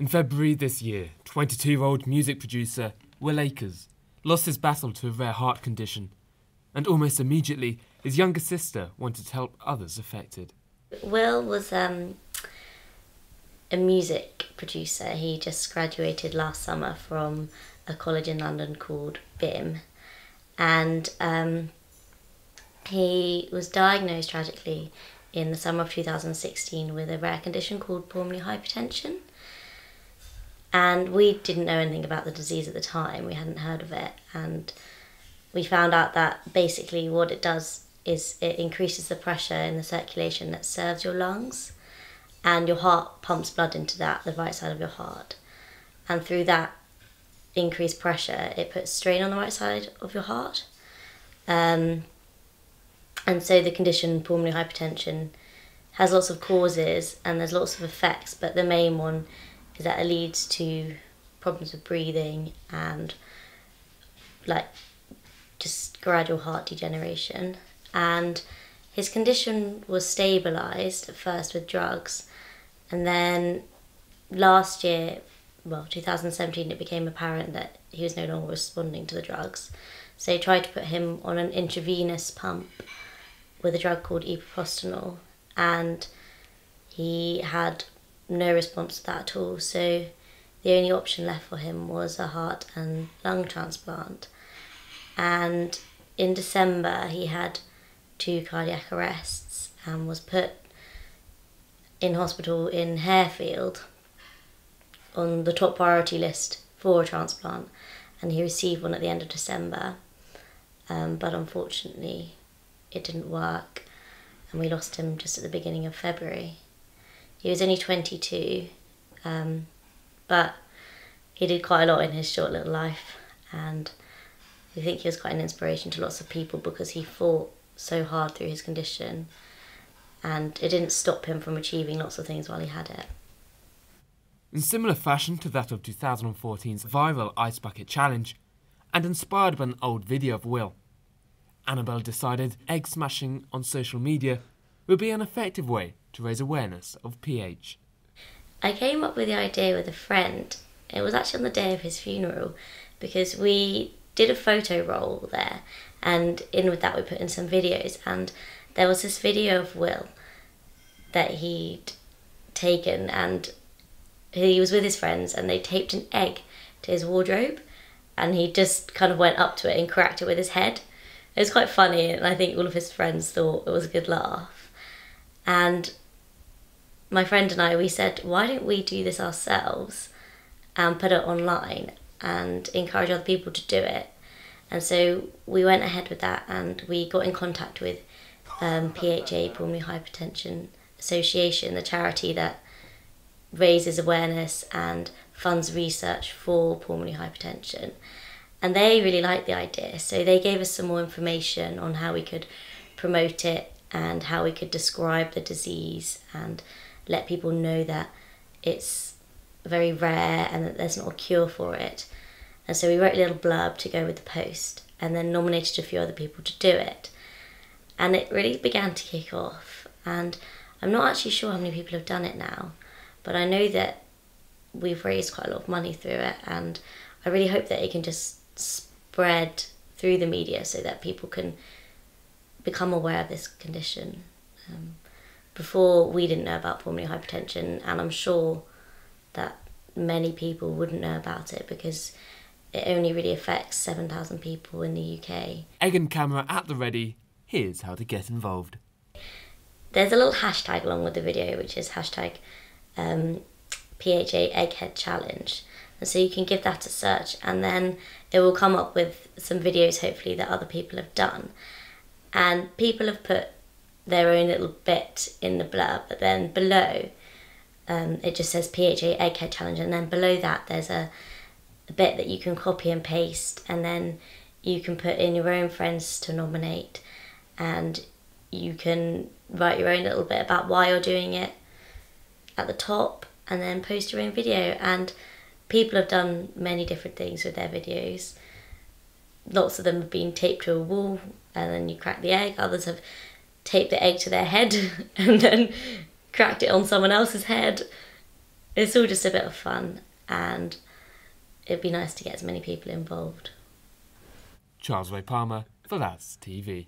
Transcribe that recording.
In February this year, 22-year-old music producer Will Akers lost his battle to a rare heart condition, and almost immediately his younger sister wanted to help others affected. Will was a music producer. He just graduated last summer from a college in London called BIM, and he was diagnosed tragically in the summer of 2016 with a rare condition called pulmonary hypertension. And we didn't know anything about the disease at the time, we hadn't heard of it, and we found out that basically what it does is it increases the pressure in the circulation that serves your lungs, and your heart pumps blood into that, the right side of your heart. And through that increased pressure, it puts strain on the right side of your heart. And so the condition, pulmonary hypertension, has lots of causes and there's lots of effects, but the main one is that it leads to problems with breathing and just gradual heart degeneration. And his condition was stabilised at first with drugs, and then last year, 2017, it became apparent that he was no longer responding to the drugs. So they tried to put him on an intravenous pump with a drug called epoprostenol, and he had no response to that at all. So the only option left for him was a heart and lung transplant. And in December, he had 2 cardiac arrests and was put in hospital in Harefield on the top priority list for a transplant, and he received one at the end of December, but unfortunately it didn't work and we lost him just at the beginning of February. He was only 22, but he did quite a lot in his short little life, and I think he was quite an inspiration to lots of people because he fought so hard through his condition, and it didn't stop him from achieving lots of things while he had it. In similar fashion to that of 2014's viral Ice Bucket Challenge, and inspired by an old video of Will, Annabelle decided egg smashing on social media would be an effective way to raise awareness of PH. I came up with the idea with a friend. It was actually on the day of his funeral, because we did a photo roll there, and in with that we put in some videos, and there was this video of Will that he'd taken, and he was with his friends and they taped an egg to his wardrobe, and he just kind of went up to it and cracked it with his head. It was quite funny, and I think all of his friends thought it was a good laugh. And my friend and I, we said, why don't we do this ourselves and put it online and encourage other people to do it? And so we went ahead with that, and we got in contact with PHA, Pulmonary Hypertension Association, the charity that raises awareness and funds research for pulmonary hypertension. And they really liked the idea, so they gave us some more information on how we could promote it and how we could describe the disease and let people know that it's very rare and that there's not a cure for it. And so we wrote a little blurb to go with the post and then nominated a few other people to do it. And it really began to kick off. And I'm not actually sure how many people have done it now, but I know that we've raised quite a lot of money through it, and I really hope that it can just spread through the media so that people can become aware of this condition. Before, we didn't know about pulmonary hypertension, and I'm sure that many people wouldn't know about it because it only really affects 7,000 people in the UK. Egg and camera at the ready, here's how to get involved. There's a little hashtag along with the video, which is hashtag PHA Egghead Challenge. And so you can give that a search, and then it will come up with some videos, hopefully, that other people have done. And people have put their own little bit in the blurb, but then below it just says PHA Egghead Challenge, and then below that there's a bit that you can copy and paste, and then you can put in your own friends to nominate, and you can write your own little bit about why you're doing it at the top, and then post your own video. And people have done many different things with their videos. Lots of them have been taped to a wall and then you crack the egg. Others have taped the egg to their head and then cracked it on someone else's head. it's all just a bit of fun, and it'd be nice to get as many people involved. Charles Ray Palmer for That's TV.